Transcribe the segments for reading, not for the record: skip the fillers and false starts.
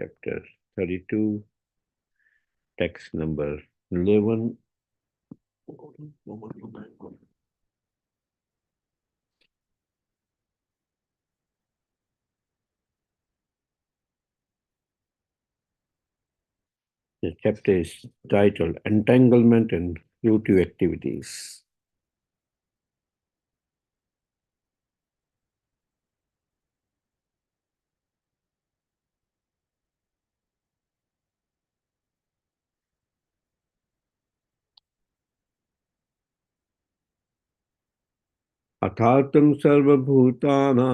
chapter 32, text number 11. The chapter is titled Entanglement and Fruitive Activities. अथार्तं सर्वभूतानां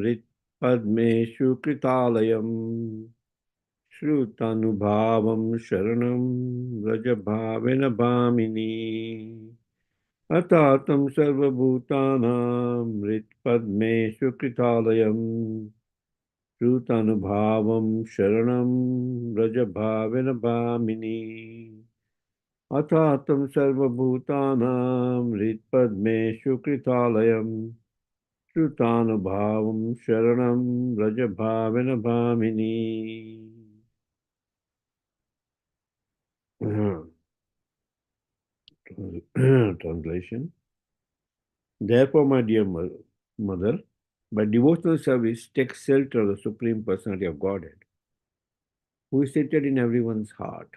हृत्पद्मेषु कृतालयम् श्रुतानुभावं शरणं व्रजभावेन भामिनी अथार्तं सर्वभूतानां हृत्पद्मेषु कृतालयम् श्रुतानुभावं शरणं व्रजभावेन भामिनी अथार्तं सर्वभूतानां हृत्पद्मेषु कृतालयम् श्रुतानुभावं शरणं व्रजभावेन भामिनी. Translation. Therefore, my dear mother, by devotional service, take shelter of the Supreme Personality of Godhead, who is seated in everyone's heart.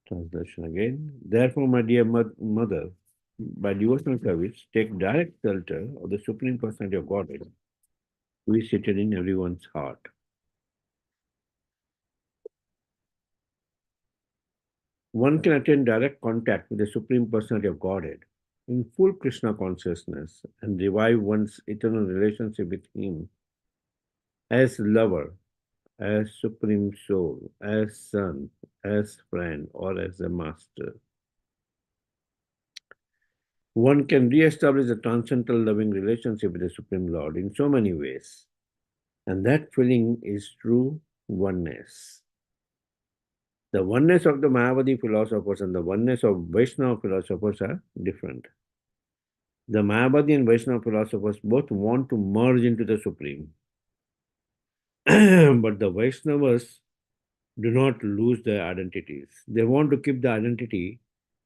Translation again. Therefore, my dear mother, by devotional service, take direct shelter of the Supreme Personality of Godhead, who is seated in everyone's heart. One can attain direct contact with the Supreme Personality of Godhead in full Krishna consciousness and revive one's eternal relationship with Him as lover, as Supreme Soul, as Son, as friend, or as a Master. One can re-establish a transcendental loving relationship with the Supreme Lord in so many ways, and that feeling is true oneness. The oneness of the Mayavadi philosophers and the oneness of Vaishnava philosophers are different. The Mayavadi and Vaishnava philosophers both want to merge into the Supreme. But the Vaishnavas do not lose their identities. They want to keep the identity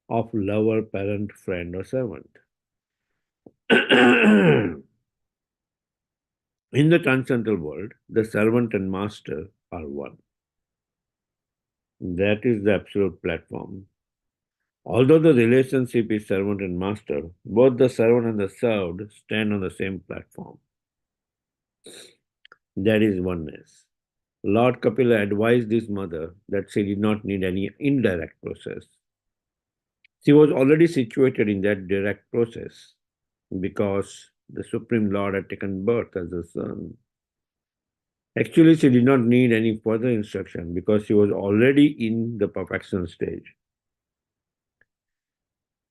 of lover, parent, friend, or servant. In the transcendental world, the servant and master are one. That is the absolute platform. Although the relationship is servant and master, both the servant and the served stand on the same platform. That is oneness. Lord Kapila advised his mother that she did not need any indirect process. She was already situated in that direct process because the Supreme Lord had taken birth as a son. Actually, she did not need any further instruction because she was already in the perfection stage.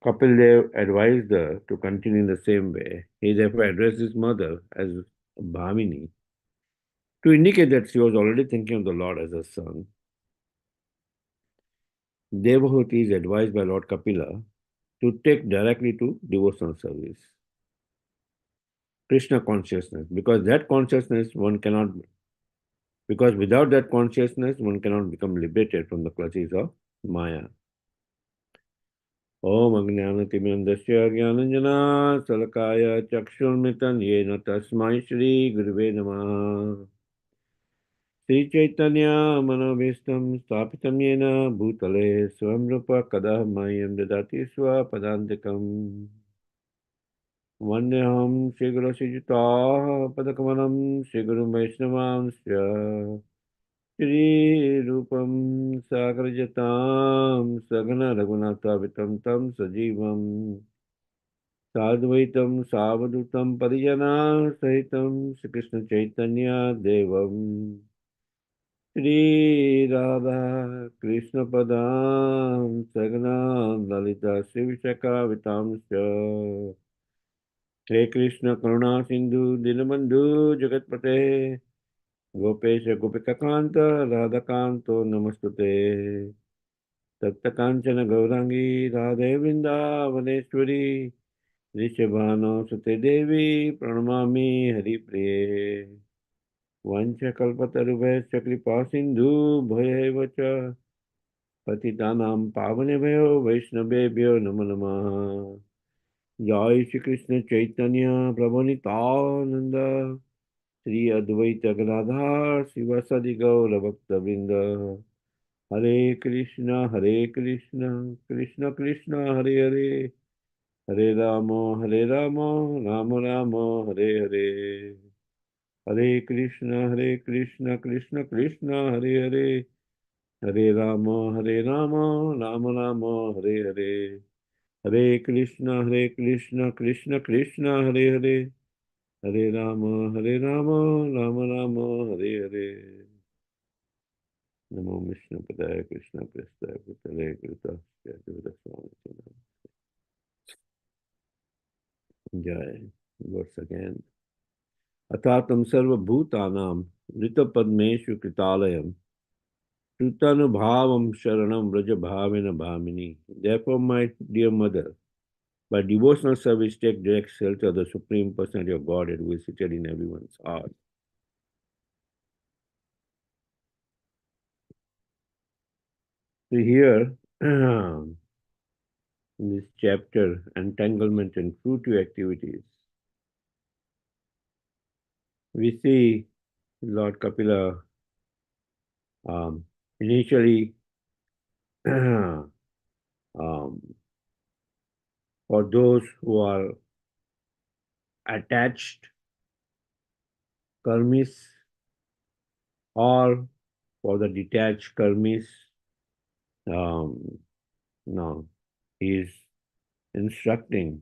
Kapil Dev advised her to continue in the same way. He therefore addressed his mother as Bhamini to indicate that she was already thinking of the Lord as a son. Devahuti is advised by Lord Kapila to take directly to devotional service. Krishna consciousness, because without that consciousness, one cannot become liberated from the clutches of Maya. Om Ajnanatimirandasya Jnananjana Salakaya Chakshurmitan Yena Tasmai Shri Guruve Namah Sri Chaitanya Manobhistam Stapitam Yena Bhutale Swamrupa Kadah Mayam Dadati Swa Padantikam Vanyaham Shri Guru Sijita Padakamanam Shri Guru Vaishnavamsya Shri Rupam Sagrajatam Sagana Raghunathavitam Tam Sajivam Sadvaitam Savadutam Parijana Sahitam Shri Krishna Chaitanya Devam Shri Radha Krishna Padam Sagana Lalita Shri Vishaka Vitamsya Shri Krishna Karuna Sindhu Dinabandhu Jagatpate Gopesh Gopikakanta Radhakanto Namastute Taptakanchana Gaurangi Radhe Vrindavaneshwari ऋषभानो सुते देवी प्रणमामि हरिप्रिये वंशकल्पतरुभ्यश्च कृपा सिन्धु भयैव च पतितानां पावनेभ्यो वैष्णवेभ्यो नमो नमः। जय श्री कृष्ण चैतन्य प्रभु नित्यानंद श्री अद्वैत गदाधर शिवासादि गौर भक्त वृंद हरे कृष्ण कृष्ण कृष्ण हरे हरे हरे राम राम राम हरे हरे हरे कृष्ण कृष्ण कृष्ण हरे हरे हरे राम राम राम हरे हरे हरे कृष्ण कृष्ण कृष्ण हरे हरे हरे राम राम राम हरे हरे नमो विष्णुपदाय कृष्ण प्रस्थाय भूतले कृतस्वामी जय वर्ष अगेन अथातम सर्वभूतानां ऋतपद्मेषु कृतालयम् Trutanuبhavam Sharanam Vraja Bhavena Bhamini. Therefore, my dear mother, by devotional service, take direct shelter of the Supreme Personality of Godhead who is seated in everyone's heart. So here, in this chapter, entanglement and fruitive activities, we see Lord Kapila initially for those who are attached karmis or for the detached karmis, um, no, he is instructing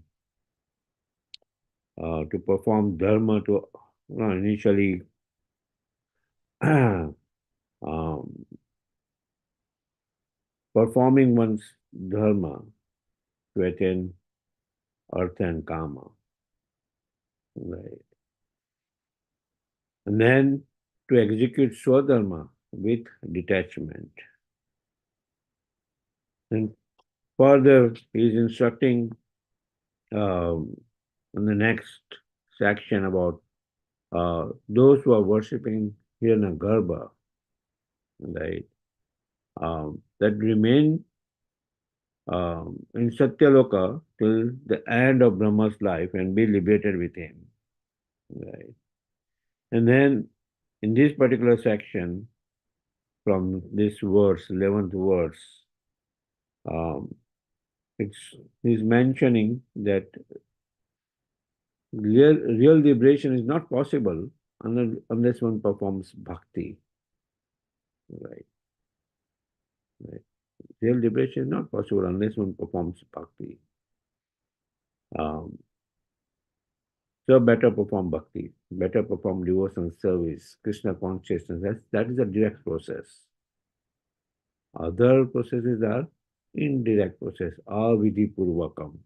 to perform dharma to initially um, performing one's dharma to attain artha and kama. Right. And then to execute swadharma with detachment. And further, he is instructing in the next section about those who are worshipping Hiranyagarbha, right, that remain in Satyaloka till the end of Brahma's life and be liberated with him. Right. And then in this particular section, from this verse, 11th verse, um, he's mentioning that real liberation is not possible unless one performs bhakti. Right. Right. Real liberation is not possible unless one performs bhakti. Um, so better perform bhakti, better perform devotional service, Krishna consciousness. That is a direct process. Other processes are indirect process, avidhi purvakam.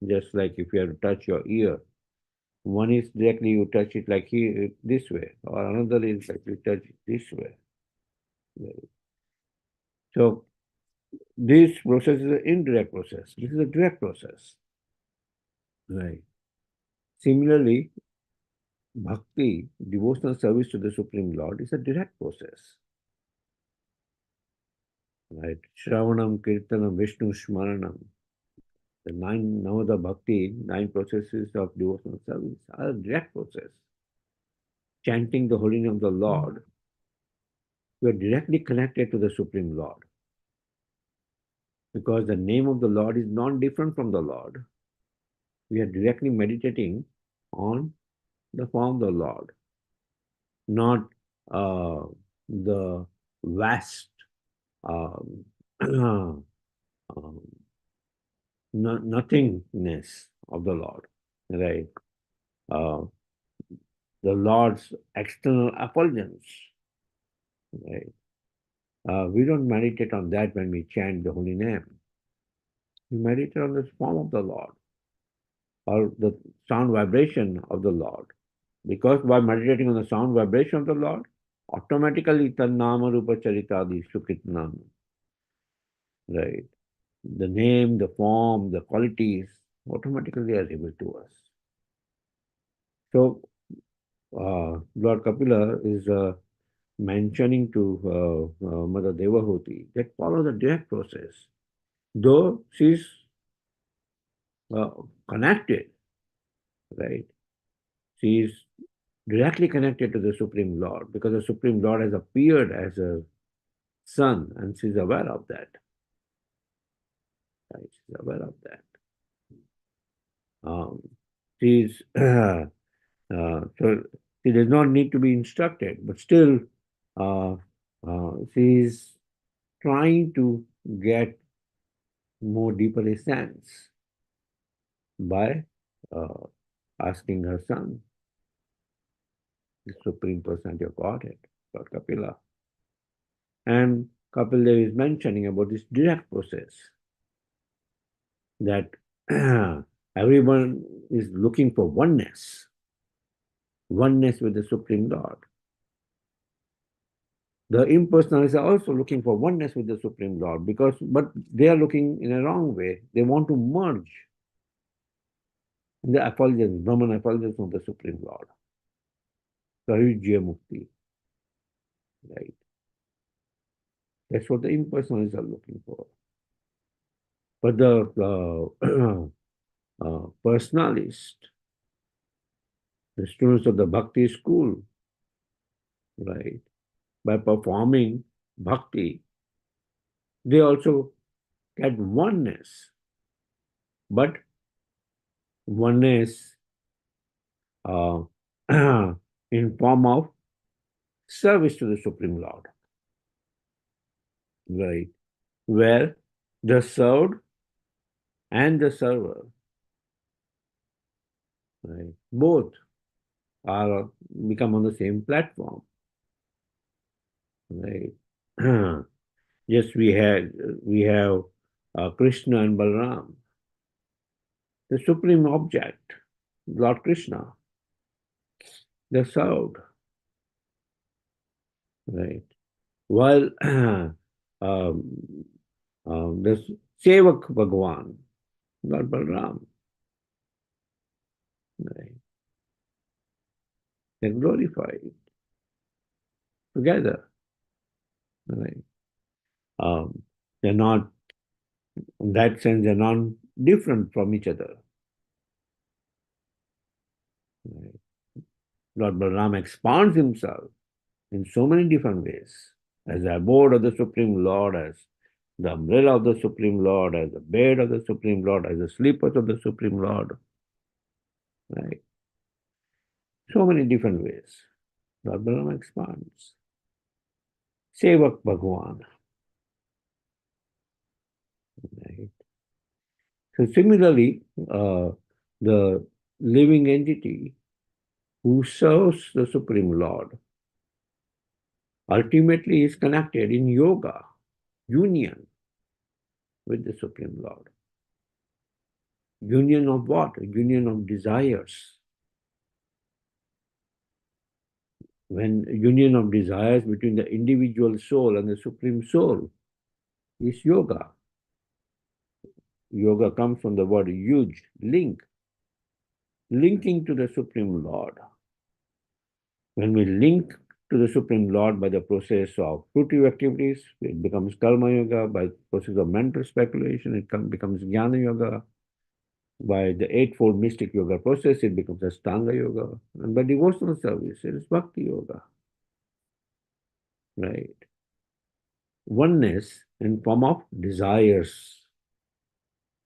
Just like if you have to touch your ear, one is directly you touch it like here, this way, or another is like you touch it this way. So this process is an indirect process. This is a direct process. Right. Similarly, bhakti, devotional service to the Supreme Lord, is a direct process. Right? Shravanam, Kirtanam, Vishnu, Smaranam. The Navada Bhakti, 9 processes of devotional service are a direct process. Chanting the holy name of the Lord, we are directly connected to the Supreme Lord. Because the name of the Lord is not different from the Lord. We are directly meditating on the form of the Lord, not the vast um, um, nothingness of the Lord, right? Uh, the Lord's external effulgence, right? We don't meditate on that when we chant the holy name. We meditate on the form of the Lord or the sound vibration of the Lord. Because by meditating on the sound vibration of the Lord, automatically tannama rupa charitadi sukitnam, right? The name, the form, the qualities, automatically are revealed to us. So, Lord Kapila is mentioning to Mother Devahuti that follow the direct process. Though she's uh, connected, right? She is directly connected to the Supreme Lord because the Supreme Lord has appeared as a son and she's aware of that. Right? She's aware of that. Um, she's so she does not need to be instructed, but still uh, she is trying to get more deeper sense by uh, asking her son, the Supreme Personality of Godhead, Lord Kapila. And Kapil Dev is mentioning about this direct process that everyone is looking for oneness with the Supreme Lord. The impersonalists are also looking for oneness with the Supreme Lord but they are looking in a wrong way. They want to merge in the effulgence, Brahman effulgence of the Supreme Lord. Sahyujya Mukti. Right? That's what the impersonalists are looking for. But the personalists, the students of the Bhakti school, right, by performing Bhakti, they also get oneness. But oneness uh, in form of service to the Supreme Lord, right, where the served and the server, right, both are become on the same platform, right. Yes, we have Krishna and Balram, the supreme object, Lord Krishna, the served, right. While the Sevak Bhagwan, Lord Balram, right, they're glorified together, right. They're not, in that sense, they're not different from each other. Right. Lord Balaram expands himself in so many different ways, as the abode of the Supreme Lord, as the umbrella of the Supreme Lord, as the bed of the Supreme Lord, as the sleepers of the Supreme Lord. Right? So many different ways. Lord Balaram expands. Sevak Bhagwan. Right? So similarly, the living entity who serves the Supreme Lord ultimately is connected in yoga, union with the Supreme Lord. Union of what? Union of desires. When union of desires between the individual soul and the Supreme Soul is yoga. Yoga comes from the word yuj, link, linking to the Supreme Lord. When we link to the Supreme Lord by the process of fruitive activities, it becomes karma yoga. By the process of mental speculation, it becomes jnana yoga. By the eightfold mystic yoga process, it becomes Ashtanga yoga. And by devotional service, it is bhakti yoga. Right? Oneness in form of desires.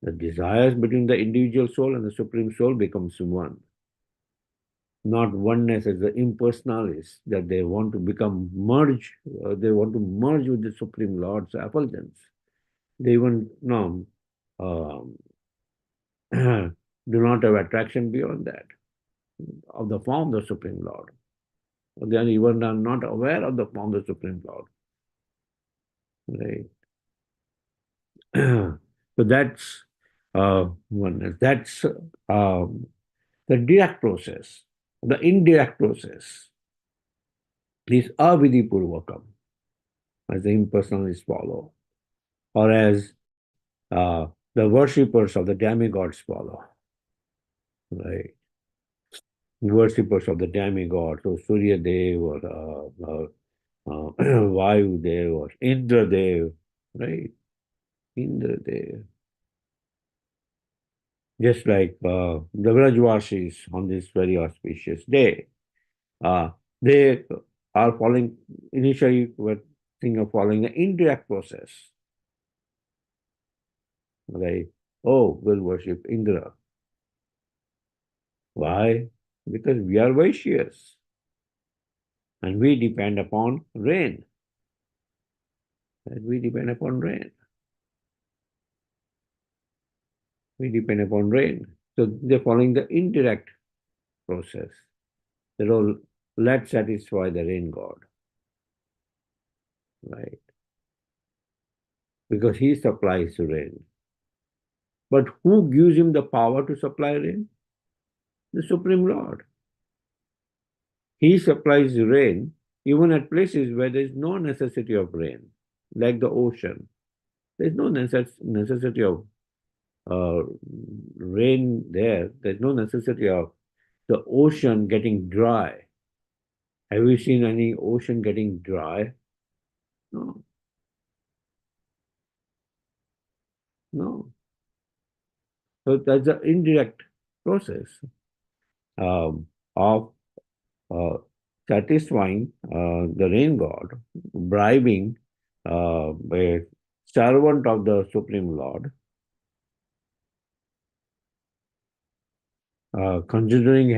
The desires between the individual soul and the Supreme Soul becomes one. Not oneness as the impersonalists, that they want to become merge, they want to merge with the Supreme Lord's effulgence. They even um, do not have attraction beyond that, of the form of the Supreme Lord. They are even not aware of the form of the Supreme Lord. Right? So that's oneness. That's the direct process. The indirect process is avidhi purvakam, as the impersonalists follow, or as the worshippers of the demigods follow. right? Worshippers of the demigods, or Surya Dev, Vayu Dev, or Indra Dev, right? Indra Dev. Just like the Vrajvasis on this very auspicious day, uh, they are following, initially were thinking of following the indirect process, right? Oh, we'll worship Indra. Why? Because we are Vaishyas and we depend upon rain. And we depend upon rain. We depend upon rain. So they're following the indirect process. They don't let satisfy the rain god, right? Because he supplies rain. But who gives him the power to supply rain? The Supreme Lord. He supplies rain even at places where there is no necessity of rain, like the ocean. There is no necessity of uh, rain there. There's no necessity of the ocean getting dry. Have you seen any ocean getting dry? No, no. So that's an indirect process of uh, satisfying the rain god, bribing a servant of the Supreme Lord, considering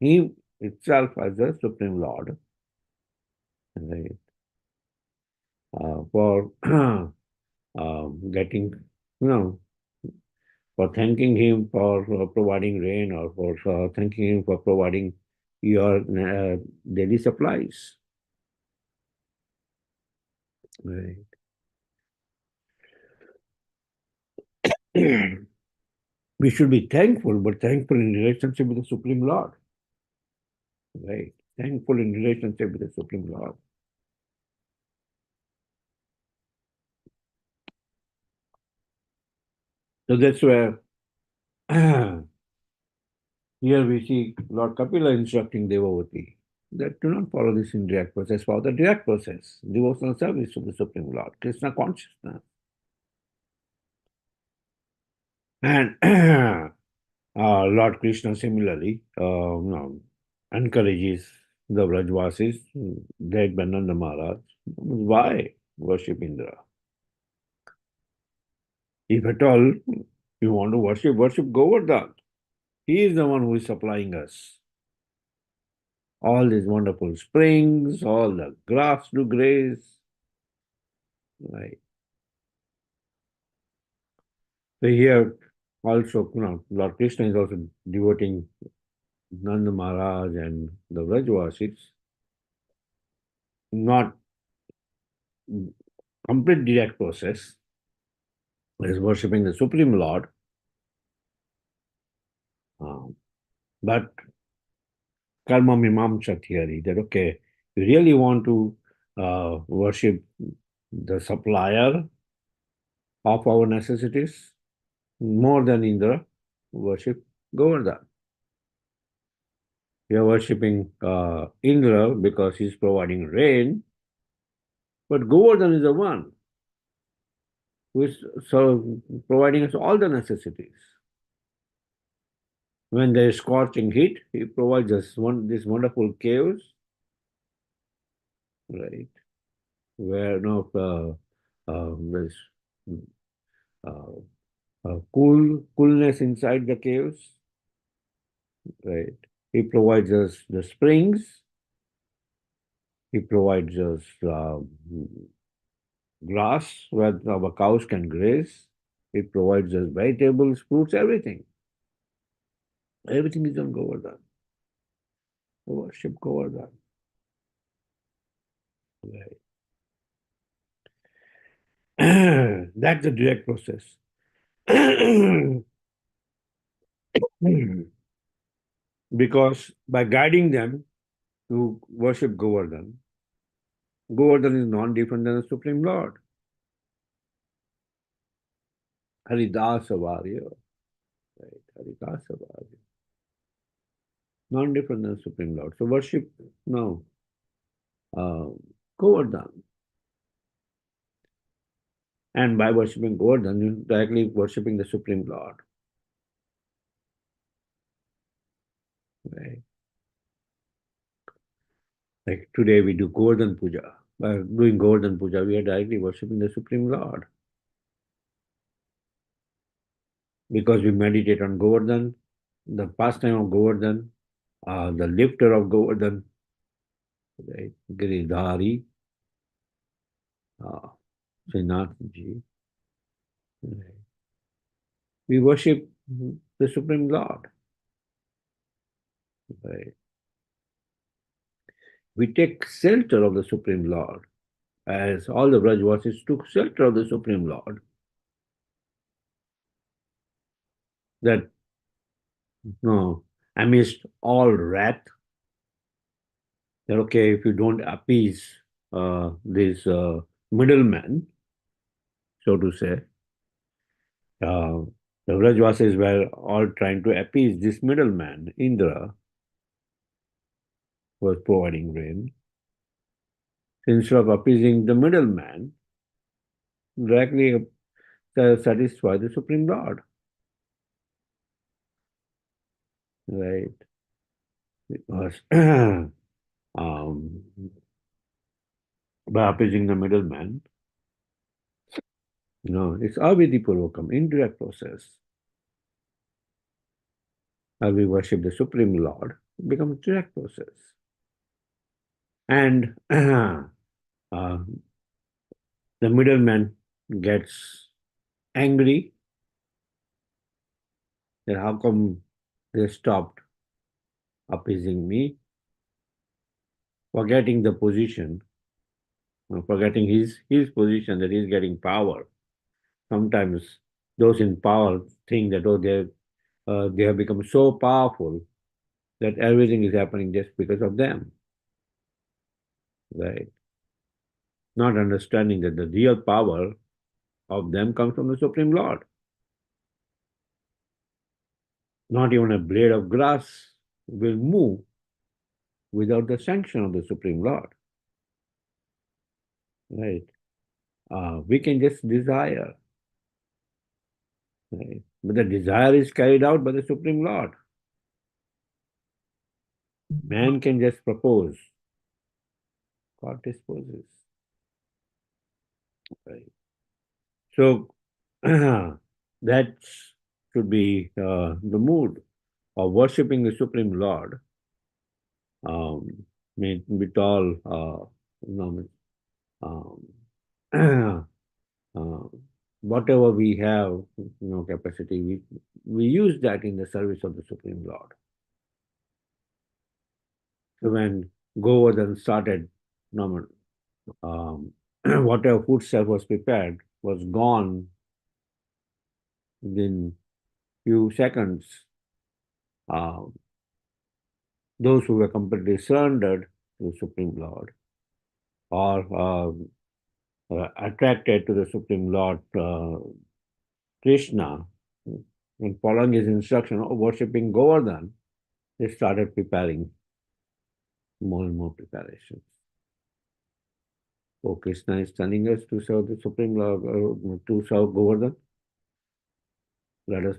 him itself as the Supreme Lord, right? For getting, you know, for thanking him for providing rain, or for thanking him for providing your daily supplies. Right. We should be thankful, but thankful in relationship with the Supreme Lord. Right. Thankful in relationship with the Supreme Lord. So that's where here we see Lord Kapila instructing Devavati that do not follow this indirect process, follow the direct process, devotional service to the Supreme Lord, Krishna consciousness. And Lord Krishna similarly encourages the Vrajvasis, led by Nanda Maharaj, why worship Indra? If at all you want to worship, worship Govardhan. He is the one who is supplying us all these wonderful springs, all the grass to graze, right? So here also, Lord Krishna is also devoting Nanda Maharaj and the Vrajvasis, not complete direct process, is worshipping the Supreme Lord, but karma mimamsa theory, that okay, you really want to worship the supplier of our necessities more than Indra, worship Govardhan. We are worshipping Indra because he's providing rain, but Govardhan is the one who is providing us all the necessities. When there is scorching heat, he provides us these wonderful caves, right? Where there's uh, coolness inside the caves, right? He provides us the springs. He provides us grass where our cows can graze. He provides us vegetables, fruits, everything. Everything is on Govardhan. Worship Govardhan. Right. That's the direct process. Because by guiding them to worship Govardhan, Govardhan is non different than the Supreme Lord. Haridasa Varya. Right. Haridasa Varya. non different than Supreme Lord. So worship now uh, Govardhan. And by worshipping Govardhan, you're directly worshipping the Supreme Lord. Right? Like today we do Govardhan Puja. By doing Govardhan Puja, we are directly worshipping the Supreme Lord. Because we meditate on Govardhan, the pastime of Govardhan, the lifter of Govardhan, right? Giridhari, uh, Srinath Ji. Right? We worship the Supreme Lord. Right? We take shelter of the Supreme Lord, as all the Brajvasis took shelter of the Supreme Lord. That no, amidst all wrath, that okay, if you don't appease this middleman, so to say, uh, the Brajvasis were all trying to appease this middleman. Indra was providing rain. Instead of appeasing the middleman, directly satisfy the Supreme Lord. Right? Because um, by appeasing the middleman, it's avidi purvakam, indirect process. As we worship the Supreme Lord, it becomes direct process. And the middleman gets angry that how come they stopped appeasing me, forgetting the position, forgetting his position that he's getting power. Sometimes those in power think that they have become so powerful that everything is happening just because of them, right? Not understanding that the real power of them comes from the Supreme Lord. Not even a blade of grass will move without the sanction of the Supreme Lord, right? We can just desire, right? But the desire is carried out by the Supreme Lord. Man can just propose, God disposes, right? So that should be the mood of worshipping the Supreme Lord with all um, uh, whatever we have, capacity, we use that in the service of the Supreme Lord. So when Govardhan started, whatever food stuff was prepared was gone within few seconds. Those who were completely surrendered to the Supreme Lord or attracted to the Supreme Lord Krishna, and following his instruction of worshipping Govardhan, they started preparing more and more preparations. So Krishna is telling us to serve the Supreme Lord, to serve Govardhan. Let us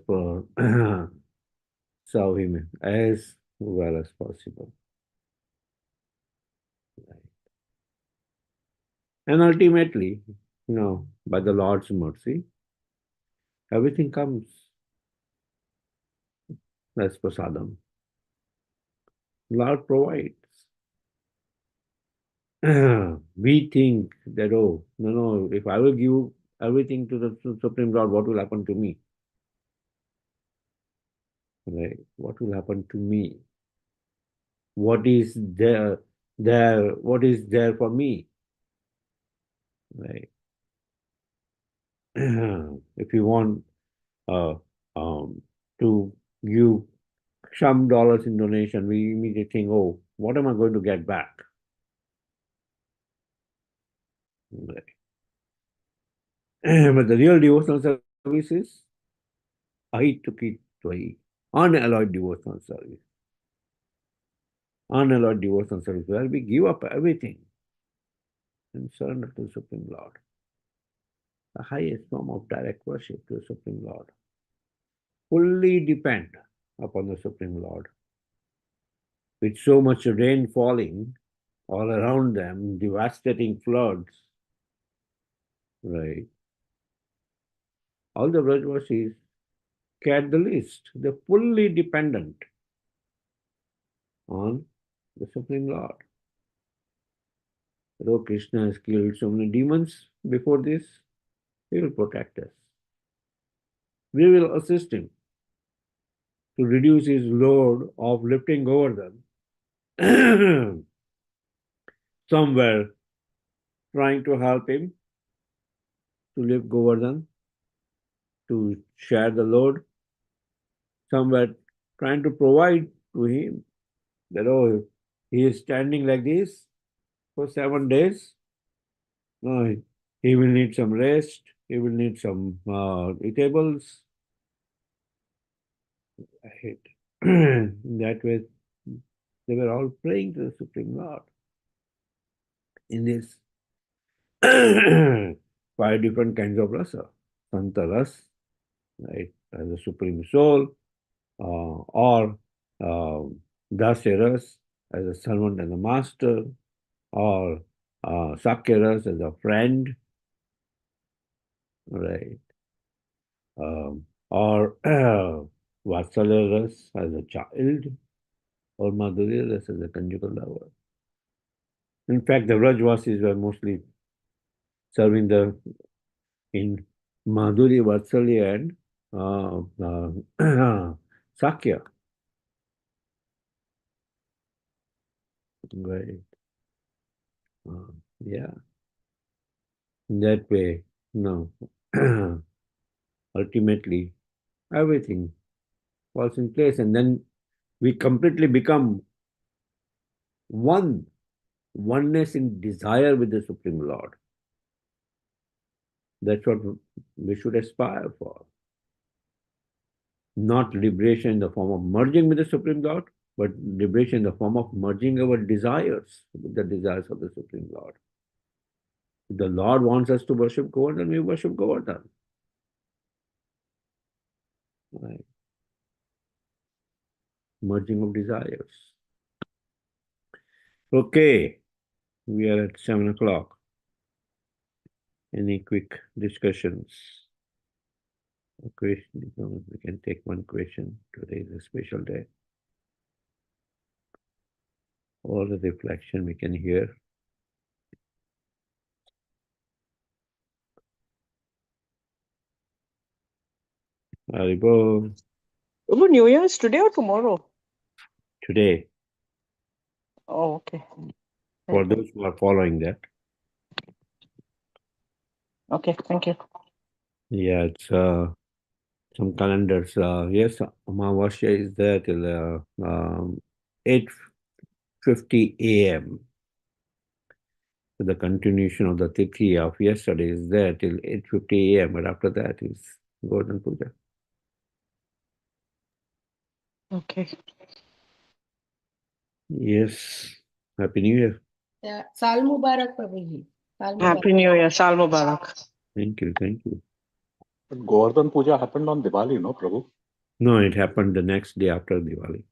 serve him as well as possible. And ultimately, by the Lord's mercy, everything comes as prasadam. Lord provides. We think that, oh, no, if I will give everything to the Supreme Lord, what will happen to me? Right? What will happen to me? What is what is there for me? Right? If you want uh, to give some dollars in donation, we immediately think, oh, what am I going to get back? Right. But the real devotional service is I took it to unalloyed devotional service. unalloyed devotional service, where we give up everything and surrender to the Supreme Lord. The highest form of direct worship to the Supreme Lord. Fully depend upon the Supreme Lord. With so much rain falling all around them, devastating floods, right? All the Vrajvasis carried the list. They're fully dependent on the Supreme Lord. Though Krishna has killed so many demons before this, he will protect us. We will assist him to reduce his load of lifting Govardhan. Some were trying to help him to lift Govardhan, to share the load. Some were trying to provide to him that, oh, he is standing like this for 7 days. No, he will need some rest. He will need some eatables. I hate. That way, they were all praying to the Supreme Lord. In this 5 different kinds of rasa. Santa ras, right, as the Supreme Soul, or Dasya ras as a servant and a master, or Sakya ras as a friend, right, or Vatsalya ras as a child, or Madhurya ras as a conjugal lover. In fact, the Vrajvasis were mostly serving in Madhuri, Vatsalya, and Sakya. Right. Yeah. In that way, no. Ultimately, everything falls in place, and then we completely become oneness in desire with the Supreme Lord. That's what we should aspire for. Not liberation in the form of merging with the Supreme Lord, but liberation in the form of merging our desires with the desires of the Supreme Lord. If the Lord wants us to worship Govardhan, we worship Govardhan. Right. Merging of desires. Okay, we are at 7 o'clock. Any quick discussions? A question, we can take one question. Today is a special day. All the reflection we can hear. Haribo. Prabhu, New Year is today or tomorrow? Today. Oh, okay. For those who are following that. Okay, thank you. Yeah, it's some calendars. Yes, Amavasya is there till 8:50 a.m. So the continuation of the Tithi of yesterday is there till 8:50 a.m. But after that is Golden Puja. Okay. Yes. Happy New Year. Yeah. Sal Mubarak, Prabhuji. Happy New Year. Sal Mubarak. Thank you. Thank you. But Govardhan Puja happened on Diwali, no, Prabhu? No, it happened the next day after Diwali.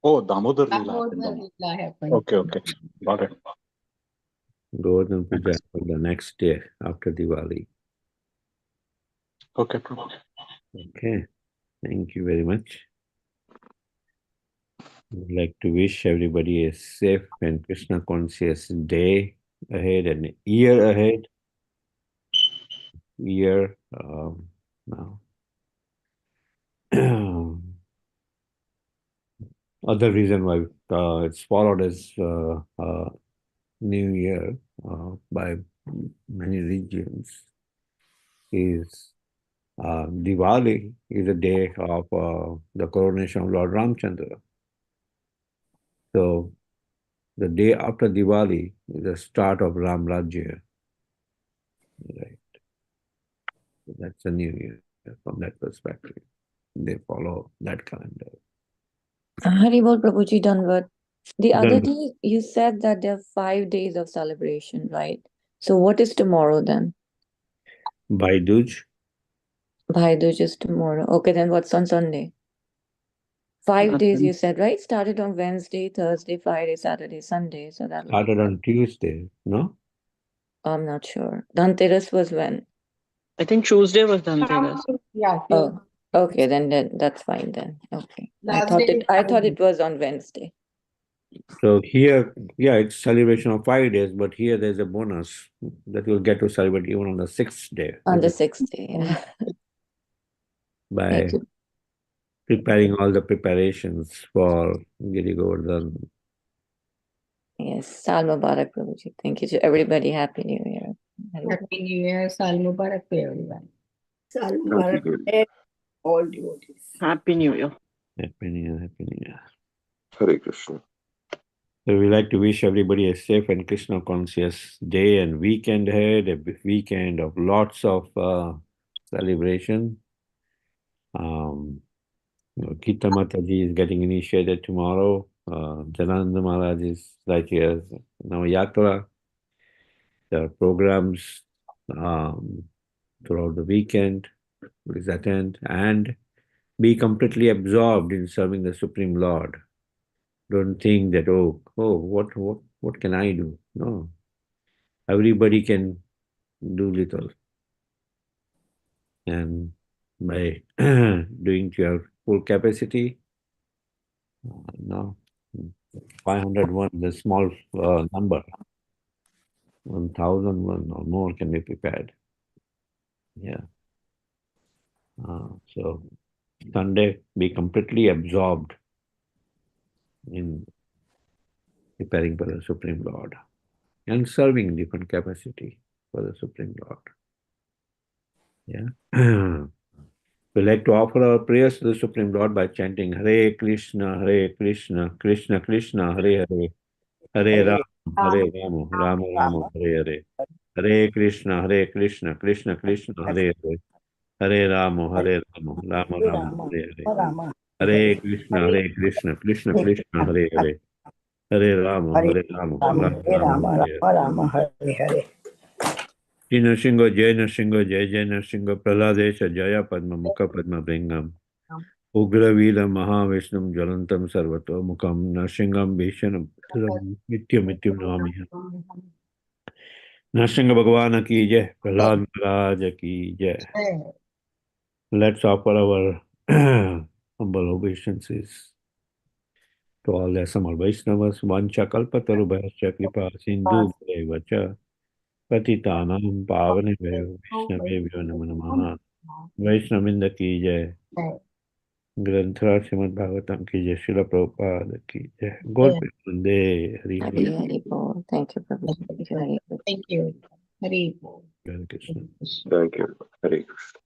Oh, Damodar Leela happened Damodar on. Leela happened. Okay. Got it. Golden Puja happened the next day after Diwali. Okay, Prabhu. Okay. Thank you very much. I'd like to wish everybody a safe and Krishna conscious day ahead and year ahead. Now. Other reason why it's followed as New Year by many regions is Diwali is a day of the coronation of Lord Ramchandra. So the day after Diwali is the start of Ram Rajya. Right. So that's a new year from that perspective. They follow that calendar. Hari Bol Prabhuji Danvat. The other Done. day you said that there are 5 days of celebration, right? So what is tomorrow then? Bhai Dooj. Bhai Dooj is tomorrow. Okay, then what's on Sunday? 5 days you said, right? Started on Wednesday, Thursday, Friday, Saturday, Sunday. So that will be Started on Tuesday, no? I'm not sure. Dhanteras was when? I think Tuesday was Dhanteras. Yeah, Oh, okay, then that's fine then. Okay. Last day is I thought Friday. it was on Wednesday. So here, yeah, it's celebration of 5 days, but here there's a bonus that you'll get to celebrate even on the 6th day. On the which is 6th day. Yeah. by Thank you. preparing all the preparations for Giri Govardhan. Yes. Sal Mubarak, Prabhuji. Thank you to everybody. Happy New Year. Happy New Year. Sal Mubarak to everyone. Sal Thank you, Mubarak Guru. to all devotees. Happy New Year. Happy New Year, Happy New Year. Hare Krishna. So we like to wish everybody a safe and Krishna conscious day and weekend ahead, a weekend of lots of celebration. Gita Mataji is getting initiated tomorrow. Jananda Maharaj is right here. Now Yatra. There are programs throughout the weekend. Please attend and be completely absorbed in serving the Supreme Lord. Don't think that, what can I do? No. Everybody can do little. And by doing to your full capacity, no, 501 is a small number. 1001 or more can be prepared. Yeah. So Sunday, be completely absorbed in preparing for the Supreme Lord and serving different capacity for the Supreme Lord. Yeah. We like to offer our prayers to the Supreme Lord by chanting Hare Krishna, Krishna Krishna, Hare Hare, Hare Ram, Ram Ram, Hare Hare. Hare Krishna, Krishna Krishna, Hare Hare. Hare Ram, Ram Ram, Hare Hare. Rama. Hare Krishna, Krishna Krishna, Hare Hare. Hare Ram, Ram Ram, Hare Hare. Rama, Hare Hare. Jai Nrsingo, Jai Nrsingo, Jai Nrsingo, Praladesha, Jaya Padma, Mukha Padma Bringam. Ugravila Mahavishnu Jalantam Sarvato Mukam Narsingam Bhishanam Nityam Namami. Narsinga Bhagavana ki jai, Prahlad Maharaj ki jai. Let's offer our humble obeisances to all the Samar Vaishnavas, Vancha Kalpataru Bhascha Kripa Sindhu Vacha Patitanam Pavane Vaishnavevyo Namo Namaha. Vaishnavinda ki jai. ग्रंथराज Shrimad Bhagavatam की जय, श्रील प्रभुपाद की जय, गौर प्रेमानंदे, Hari Hari Hari Bol. Thank you, Prabhuji. Thank you, Hari Krishna. Thank you. Hare Bol. Hare Krishna. Thank you. Hare Krishna.